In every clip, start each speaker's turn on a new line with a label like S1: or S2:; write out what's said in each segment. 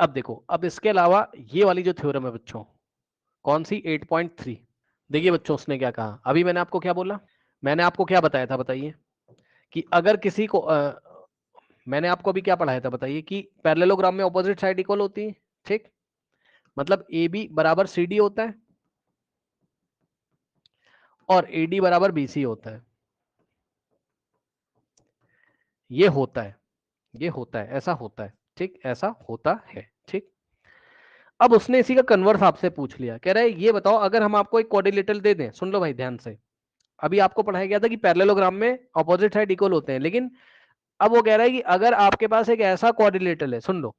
S1: अब देखो, अब इसके अलावा ये वाली जो थ्योरम है बच्चों, कौन सी, 8.3, देखिए बच्चों उसने क्या कहा। अभी मैंने आपको क्या बोला, मैंने आपको क्या बताया था बताइए, कि अगर किसी को मैंने आपको अभी क्या पढ़ाया था बताइए, कि पैरेललोग्राम में ऑपोजिट साइड इक्वल होती है, ठीक, मतलब ए बी बराबर सी डी होता है और ए डी बराबर बी सी होता है। ये होता है, ये होता है, ऐसा होता है, ठीक, ऐसा होता है, ठीक। अब उसने इसी का कन्वर्स आपसे पूछ लिया, कह रहा है ये बताओ अगर हम आपको एक क्वाड्रिलेटरल दे दें, सुन लो भाई ध्यान से, अभी आपको पढ़ाया गया था कि पैरेललोग्राम में ऑपोजिट साइड इक्वल होते हैं, लेकिन अब वो कह रहा है कि अगर आपके पास एक ऐसा क्वाड्रिलेटरल है, सुन लो,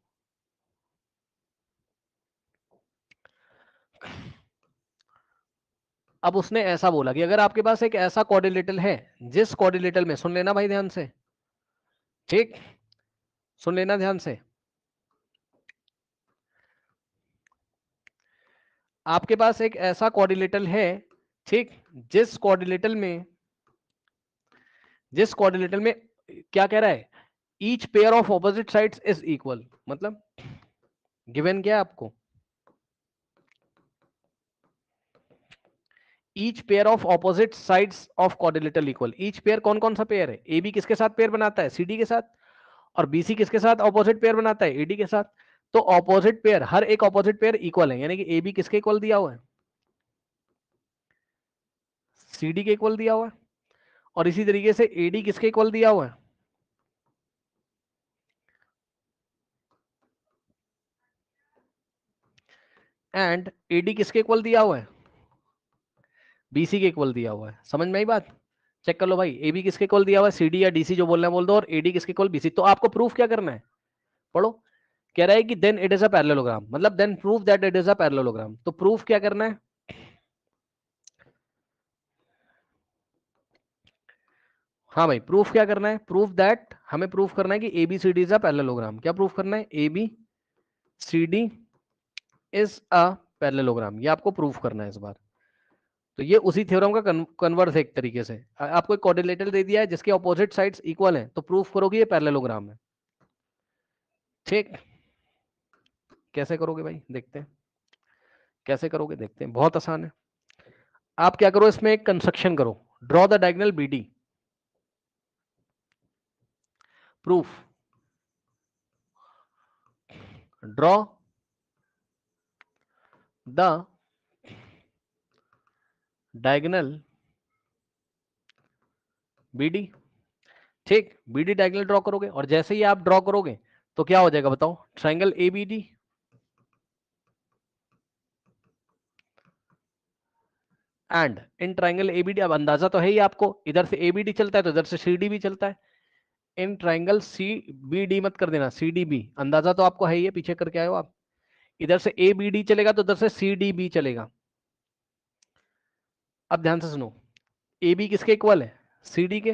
S1: अब उसने ऐसा बोला कि अगर आपके पास एक ऐसा क्वाड्रिलेटरल है जिस क्वाड्रिलेटरल में, सुन लेना भाई ध्यान से, ठीक, सुन लेना ध्यान से, आपके पास एक ऐसा क्वाड्रिलेटरल है, ठीक, जिस क्वाड्रिलेटरल में, जिस क्वाड्रिलेटरल में क्या कह रहा है, each pair of opposite sides is equal, मतलब गिवन क्या है आपको, each pair of opposite sides of quadrilateral equal. Each pair कौन कौन सा पेयर है, ए बी किसके साथ पेयर बनाता है, सी डी के साथ, और बी सी किसके साथ ऑपोजिट पेयर बनाता है, ए डी के साथ। तो ऑपोजिट पेयर, हर एक ऑपोजिट पेयर इक्वल है, यानी कि ए बी किसके इक्वल दिया हुआ है, सी डी के इक्वल दिया हुआ है, और इसी तरीके से ए डी किसके इक्वल दिया हुआ है, एंड ए डी किसके इक्वल दिया हुआ है, बीसी के इक्वल दिया हुआ है। समझ में आई बात, चेक कर लो भाई, ए बी किसके इक्वल दिया हुआ है, सी डी या डीसी जो बोलना है बोल दो, और ए डी किसके इक्वल, बीसी। तो आपको प्रूफ क्या करना है, पढ़ो, कह रहा है कि then it is a parallelogram, मतलब then prove that it is a parallelogram. तो प्रूफ क्या करना है, हाँ भाई प्रूफ क्या करना है, प्रूफ दैट, हमें प्रूफ करना है कि A B C D is a parallelogram. क्या प्रूफ करना है, A B C D is a parallelogram, ये आपको प्रूफ करना है इस बार। तो ये उसी थ्योरम का कन्वर्स है एक तरीके से। आपको एक कोऑर्डिनेटर दे दिया है जिसके ऑपोजिट साइड्स इक्वल हैं, तो प्रूफ करोगे ये पैरेललोग्राम है, ठीक। कैसे करोगे भाई, देखते हैं कैसे करोगे, देखते हैं, बहुत आसान है। आप क्या करो, इसमें एक कंस्ट्रक्शन करो, draw the diagonal B D, proof, draw the diagonal B D, ठीक। बी डी डायगोनल ड्रॉ करोगे, और जैसे ही आप ड्रॉ करोगे तो क्या हो जाएगा बताओ, triangle A B D, and in triangle ABD, अब अंदाजा तो है ही आपको, इधर से एबीडी चलता है तो इधर से सी डी भी चलता है। In triangle C B D मत कर देना, सी डी बी, अंदाजा तो आपको है ही है, पीछे करके आए हो आप। इधर से ए बी डी चलेगा तो इधर से सी डी बी चलेगा। अब ध्यान से सुनो, ए बी किसके इक्वल है, सी डी के,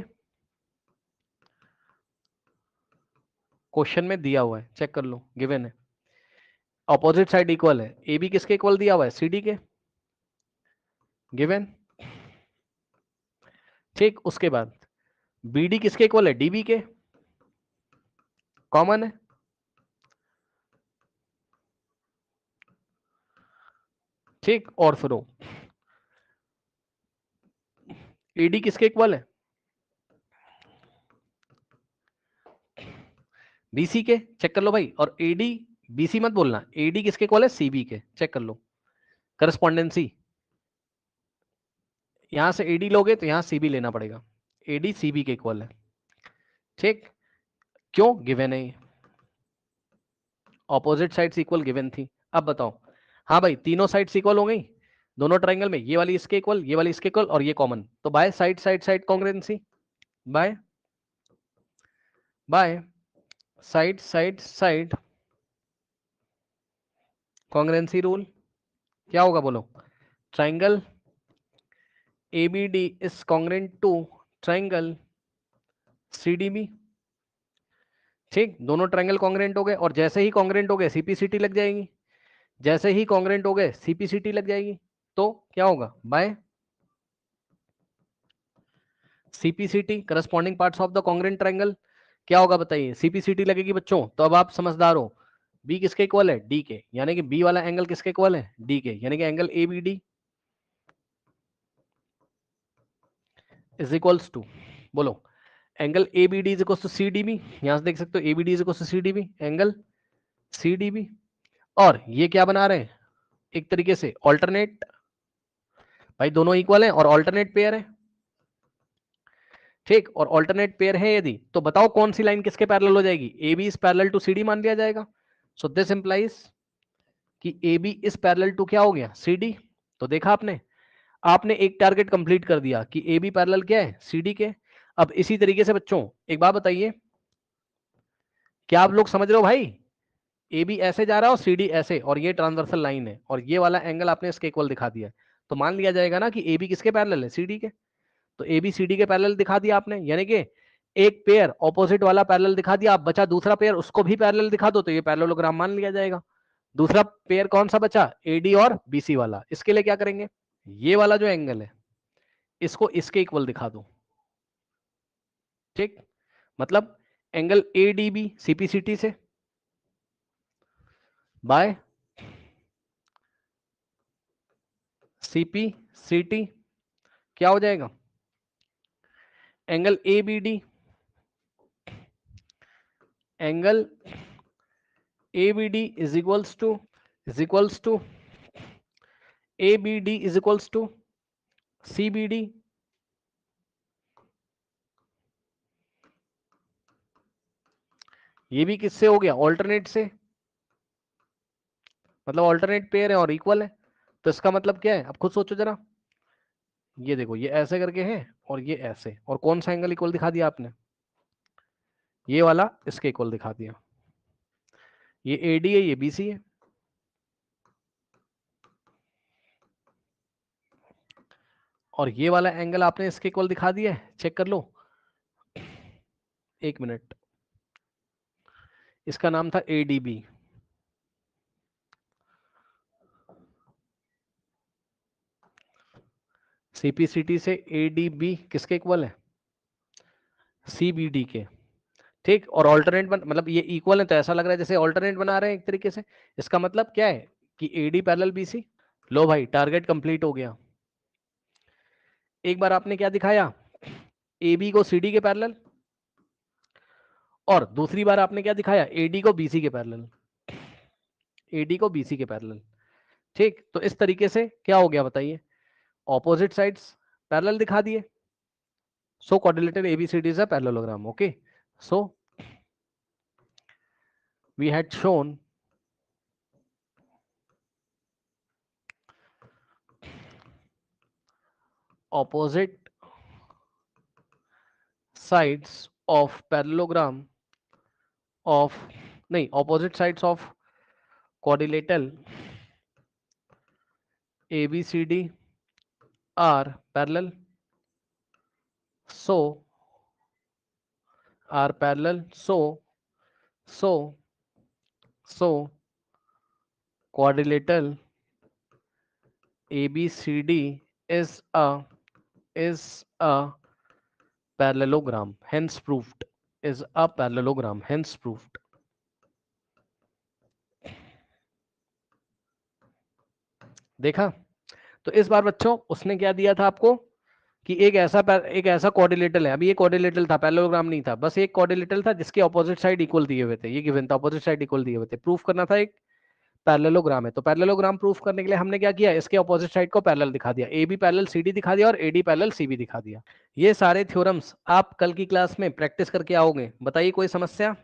S1: क्वेश्चन में दिया हुआ है, चेक कर लो, गिवन है। ऑपोजिट साइड इक्वल है, ए बी किसके इक्वल दिया हुआ है, सी डी के, गिवन, ठीक। उसके बाद बी डी किसके इक्वल है, डी बी के, कॉमन है, ठीक। और फिर ईडी किसके इक्वल है, बीसी के, चेक कर लो भाई। और एडी, बीसी मत बोलना, एडी किसके इक्वल है, सीबी के, चेक कर लो, करस्पॉन्डेंसी। यहां से एडी लोगे तो यहां सीबी लेना पड़ेगा, एडी सीबी के इक्वल है, ठीक। क्यों, गिवन है, ऑपोजिट साइड्स इक्वल गिवन थी। अब बताओ, हाँ भाई तीनों साइड्स इक्वल हो गई, दोनों ट्राइंगल में, ये वाली इसके इक्वल, ये वाली इसके इक्वल, और ये कॉमन, तो by side side side congruency, by by side side side congruency rule. क्या होगा बोलो, triangle ABD is congruent to triangle CDB, ठीक। दोनों ट्रायंगल कॉन्ग्रेंट हो गए, और जैसे ही कॉन्ग्रेंट हो गए सीपीसीटी लग जाएगी, जैसे ही कॉन्ग्रेंट हो गए सीपीसीटी लग जाएगी, तो क्या होगा, by CPCT corresponding parts of the congruent triangle. क्या होगा बताइए, सीपीसीटी लगेगी बच्चों, तो अब आप समझदार हो, बी किसके इक्वल है, डी के, यानी कि बी वाला एंगल किसके इक्वल है, डी के, यानी कि angle A B D is equals to, बोलो, angle A B D is equals to C D B, यहां से देख सकते हो A B D is equals to C D B, angle C D B. और ये क्या बना रहे हैं, एक तरीके से ऑल्टरनेट, भाई दोनों इक्वल हैं और ऑल्टरनेट पेयर है, ठीक, और ऑल्टरनेट पेयर है यदि, तो बताओ कौन सी लाइन किसके पैरेलल हो जाएगी, A B is parallel to C D मान लिया जाएगा। सो दिस इंप्लाइज कि A B is parallel to क्या हो गया, सी डी। तो देखा आपने, आपने एक टारगेट कंप्लीट कर दिया कि ए बी पैरेलल क्या है, सी डी के। अब इसी तरीके से बच्चों एक बात बताइए, क्या आप लोग समझ रहे हो भाई, ए बी ऐसे जा रहा है और सी डी ऐसे, और ये ट्रांसवर्सल लाइन है और ये वाला एंगल आपने इसके इक्वल दिखा दिया है, तो मान लिया जाएगा ना कि ए बी किसके पैरेलल है, सी डी के। तो ए बी सी डी के पैरेलल दिखा दिया आपने, यानी कि एक पेयर ऑपोजिट वाला पैरेलल दिखा दिया, आप बचा दूसरा पेयर उसको भी पैरेलल दिखा दो, तो ये पैरेललोग्राम मान लिया जाएगा। दूसरा पेयर कौन सा बचा, एडी और बीसी वाला, इसके लिए क्या करेंगे, ये वाला जो एंगल है इसको इसके इक्वल दिखा दो, ठीक, मतलब एंगल एडीबी सीपीसीटी से बाय सीपीसीटी क्या हो जाएगा, angle ABD, angle ABD is equals to ABD is equals to CBD. ये भी किससे हो गया, ऑल्टरनेट से, मतलब ऑल्टरनेट पेयर है और इक्वल है, तो इसका मतलब क्या है, अब खुद सोचो जरा, ये देखो ये ऐसे करके है और ये ऐसे, और कौन सा एंगल इक्वल दिखा दिया आपने, ये वाला इसके इक्वल दिखा दिया, ये एडी है ये बीसी है, और ये वाला एंगल आपने इसके इक्वल दिखा दिया है, चेक कर लो, एक मिनट, इसका नाम था एडीबी, सीपीसीटी से एडीबी किसके इक्वल है, सीबीडी के, ठीक, और ऑल्टरनेट मतलब ये इक्वल है तो ऐसा लग रहा है जैसे ऑल्टरनेट बना रहे हैं एक तरीके से, इसका मतलब क्या है कि एडी पैरेलल बीसी। लो भाई टारगेट कंप्लीट हो गया। एक बार आपने क्या दिखाया, ए बी को सी डी के पैरेलल, और दूसरी बार आपने क्या दिखाया, एडी को बीसी के पैरेलल, एडी को बीसी के पैरेलल, ठीक, तो इस तरीके से क्या हो गया बताइए, ऑपोजिट साइड्स पैरेलल दिखा दिए, सो quadrilateral ABCD is a parallelogram, okay, so we had shown opposite sides of parallelogram of opposite sides of quadrilateral ABCD are parallel, so are parallel, so quadrilateral ABCD is a parallelogram, hence proved, is a parallelogram, hence proved. देखा, तो इस बार बच्चों उसने क्या दिया था आपको कि एक ऐसा कोऑर्डिनेटल है, अभी ये कोऑर्डिनेटल था, पैरेललोग्राम नहीं था, बस एक कोऑर्डिनेटल था जिसके ऑपोजिट साइड इक्वल दिए हुए थे, ये गिवन था, ऑपोजिट साइड इक्वल दिए हुए थे, प्रूफ करना था एक पैरेललोग्राम है, तो पैरेललोग्राम प्रूफ करने के लिए हमने क्या किया, इसके ऑपोजिट साइड को पैरेलल दिखा दिया, A B parallel C D दिखा दिया और A D parallel C B दिखा दिया। ये सारे थ्योरम्स आप कल की क्लास में प्रैक्टिस करके आओगे, बताइए कोई समस्या।